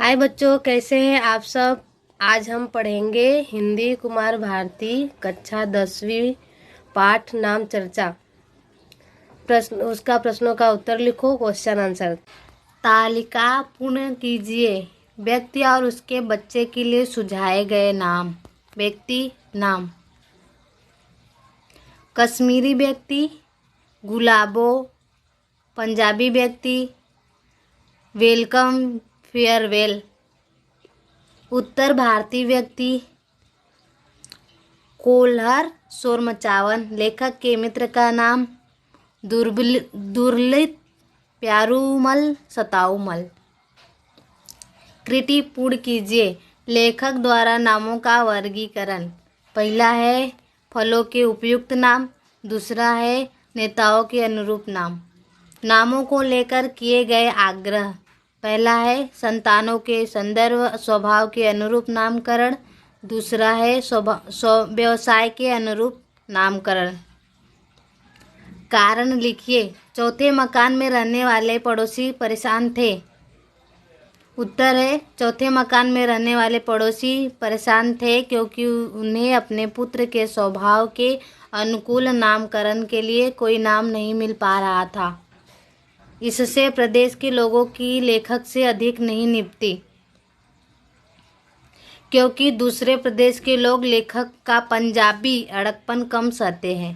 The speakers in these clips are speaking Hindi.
हाय बच्चों, कैसे हैं आप सब। आज हम पढ़ेंगे हिंदी कुमार भारती कक्षा 10वीं पाठ नाम चर्चा। प्रश्नों का उत्तर लिखो। Question answer. तालिका पूर्ण कीजिए। व्यक्ति और उसके बच्चे के लिए सुझाए गए नाम। व्यक्ति नाम: कश्मीरी व्यक्ति, गुलाबो, पंजाबी व्यक्ति, वेलकम, फेयरवेल। उत्तर भारतीय व्यक्ति: कोल्हर, शोर मचावन। लेखक के मित्र का नाम: दुर्लित, प्यारूमल, सताऊमल। कृति पूर्ण कीजिए। लेखक द्वारा नामों का वर्गीकरण। पहला है फलों के उपयुक्त नाम, दूसरा है नेताओं के अनुरूप नाम। नामों को लेकर किए गए आग्रह। पहला है संतानों के संदर्भ स्वभाव के अनुरूप नामकरण, दूसरा है व्यवसाय के अनुरूप नामकरण। कारण लिखिए। चौथे मकान में रहने वाले पड़ोसी परेशान थे। उत्तर है चौथे मकान में रहने वाले पड़ोसी परेशान थे क्योंकि उन्हें अपने पुत्र के स्वभाव के अनुकूल नामकरण के लिए कोई नाम नहीं मिल पा रहा था। इससे प्रदेश के लोगों की लेखक से अधिक नहीं निपटी, क्योंकि दूसरे प्रदेश के लोग लेखक का पंजाबी अड़कपन कम सहते हैं।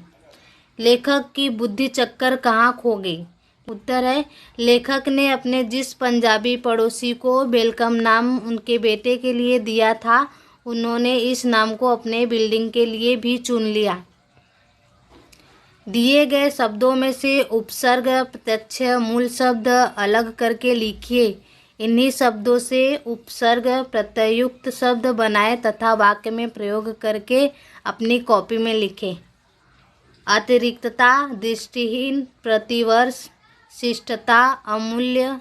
लेखक की बुद्धि चक्कर कहाँ खो गई। उत्तर है लेखक ने अपने जिस पंजाबी पड़ोसी को वेलकम नाम उनके बेटे के लिए दिया था, उन्होंने इस नाम को अपने बिल्डिंग के लिए भी चुन लिया। दिए गए शब्दों में से उपसर्ग प्रत्यक्ष मूल शब्द अलग करके लिखिए। इन्हीं शब्दों से उपसर्ग प्रत्ययुक्त शब्द बनाएं तथा वाक्य में प्रयोग करके अपनी कॉपी में लिखें। अतिरिक्तता, दृष्टिहीन, प्रतिवर्ष, शिष्टता, अमूल्य,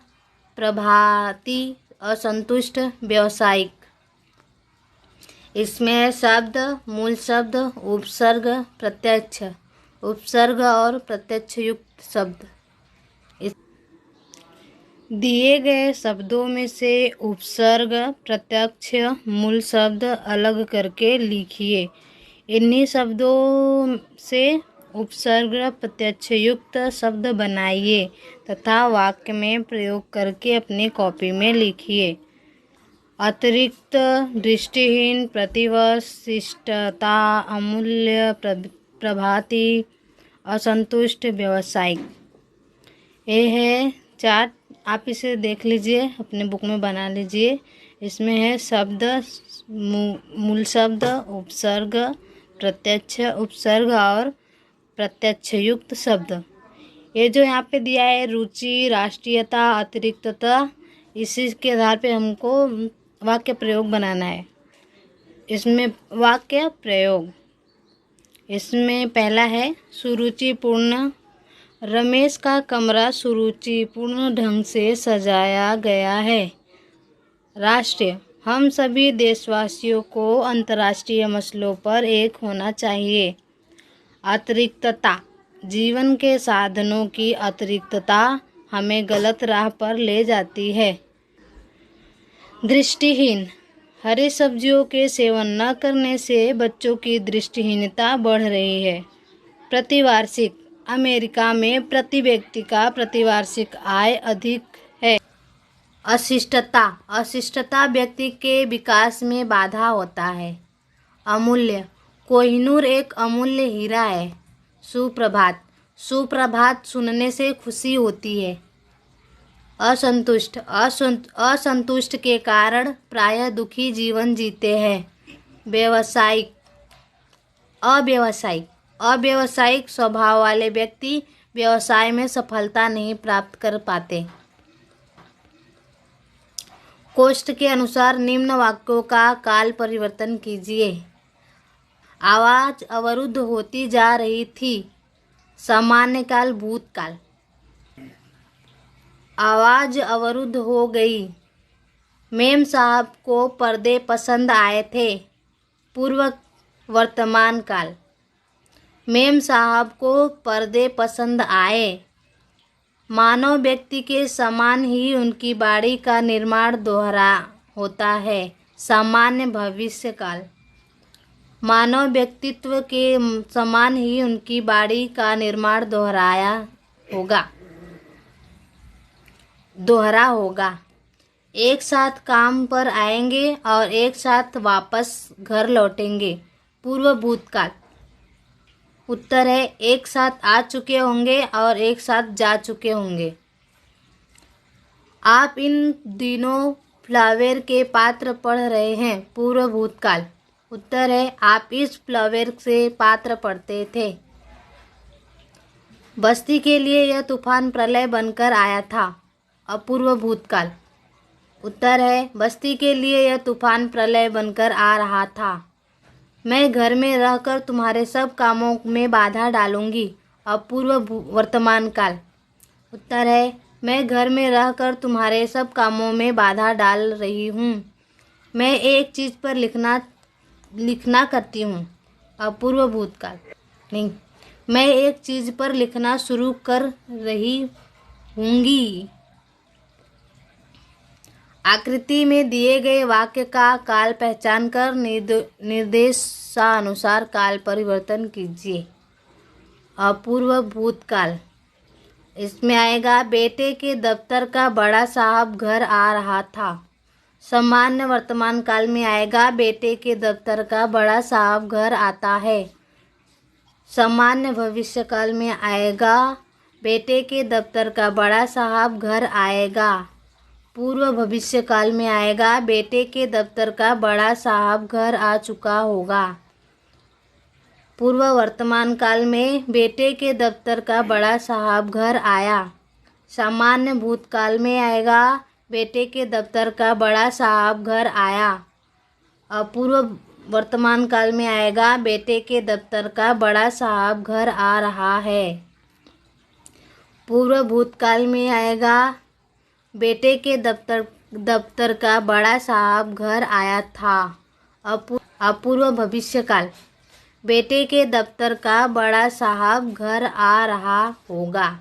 प्रभाती, असंतुष्ट, व्यावसायिक। इसमें शब्द, मूल शब्द, उपसर्ग, प्रत्यक्ष, उपसर्ग और प्रत्यक्ष युक्त शब्द। दिए गए शब्दों में से उपसर्ग प्रत्यक्ष मूल शब्द अलग करके लिखिए। इन्हीं शब्दों से उपसर्ग प्रत्यक्ष युक्त शब्द बनाइए तथा वाक्य में प्रयोग करके अपनी कॉपी में लिखिए। अतिरिक्त, दृष्टिहीन, प्रतिवर्ष, शिष्टता, अमूल्य, प्रभाती, असंतुष्ट, व्यावसायिक। ये है चार्ट, आप इसे देख लीजिए, अपने बुक में बना लीजिए। इसमें है शब्द, मूल शब्द, उपसर्ग, प्रत्यक्ष, उपसर्ग और प्रत्यक्ष युक्त शब्द। ये जो यहाँ पे दिया है रुचि, राष्ट्रीयता, अतिरिक्तता, इसी के आधार पे हमको वाक्य प्रयोग बनाना है। इसमें वाक्य प्रयोग, इसमें पहला है सुरुचिपूर्ण। रमेश का कमरा सुरुचिपूर्ण ढंग से सजाया गया है। राष्ट्रीय, हम सभी देशवासियों को अंतर्राष्ट्रीय मसलों पर एक होना चाहिए। अतिरिक्तता, जीवन के साधनों की अतिरिक्तता हमें गलत राह पर ले जाती है। दृष्टिहीन, हरी सब्जियों के सेवन न करने से बच्चों की दृष्टिहीनता बढ़ रही है। प्रतिवार्षिक, अमेरिका में प्रति व्यक्ति का प्रतिवार्षिक आय अधिक है। अशिष्टता, अशिष्टता व्यक्ति के विकास में बाधा होता है। अमूल्य, कोहिनूर एक अमूल्य हीरा है। सुप्रभात, सुप्रभात सुनने से खुशी होती है। असंतुष्ट, असंतुष्ट के कारण प्रायः दुखी जीवन जीते हैं। व्यवसायिक, अव्यवसायिक, अव्यवसायिक स्वभाव वाले व्यक्ति व्यवसाय में सफलता नहीं प्राप्त कर पाते। कोष्ठ के अनुसार निम्न वाक्यों का काल परिवर्तन कीजिए। आवाज अवरुद्ध होती जा रही थी। सामान्य काल, भूतकाल। आवाज अवरुद्ध हो गई। मेम साहब को पर्दे पसंद आए थे। पूर्व वर्तमान काल। मेम साहब को पर्दे पसंद आए। मानव व्यक्ति के समान ही उनकी बाड़ी का निर्माण दोहरा होता है। सामान्य भविष्य काल, मानव व्यक्तित्व के समान ही उनकी बॉडी का निर्माण दोहरा होगा। एक साथ काम पर आएंगे और एक साथ वापस घर लौटेंगे। पूर्व भूतकाल, उत्तर है एक साथ आ चुके होंगे और एक साथ जा चुके होंगे। आप इन दिनों फ्लावर के पात्र पढ़ रहे हैं। पूर्व भूतकाल, उत्तर है आप इस फ्लावर से पात्र पढ़ते थे। बस्ती के लिए यह तूफान प्रलय बनकर आया था। अपूर्व भूतकाल, उत्तर है बस्ती के लिए यह तूफान प्रलय बनकर आ रहा था। मैं घर में रहकर तुम्हारे सब कामों में बाधा डालूंगी। अपूर्व वर्तमान काल, उत्तर है मैं घर में रहकर तुम्हारे सब कामों में बाधा डाल रही हूँ। मैं एक चीज़ पर लिखना करती हूँ। अपूर्व भूतकाल, नहीं, मैं एक चीज़ पर लिखना शुरू कर रही हूँगी। आकृति में दिए गए वाक्य का काल पहचान कर निर्देशानुसार काल परिवर्तन कीजिए। अपूर्व भूतकाल, इसमें आएगा बेटे के दफ्तर का बड़ा साहब घर आ रहा था। सामान्य वर्तमान काल में आएगा बेटे के दफ्तर का बड़ा साहब घर आता है। सामान्य भविष्य काल में आएगा बेटे के दफ्तर का बड़ा साहब घर आएगा। पूर्व भविष्य काल में आएगा बेटे के दफ्तर का बड़ा साहब घर आ चुका होगा। पूर्व वर्तमान काल में बेटे के दफ्तर का बड़ा साहब घर आया। सामान्य भूतकाल में आएगा बेटे के दफ्तर का बड़ा साहब घर आया। अपूर्व वर्तमान काल में आएगा बेटे के दफ्तर का बड़ा साहब घर आ रहा है। पूर्व भूतकाल में आएगा बेटे के दफ्तर का बड़ा साहब घर आया था। अपूर्व भविष्य काल, बेटे के दफ्तर का बड़ा साहब घर आ रहा होगा।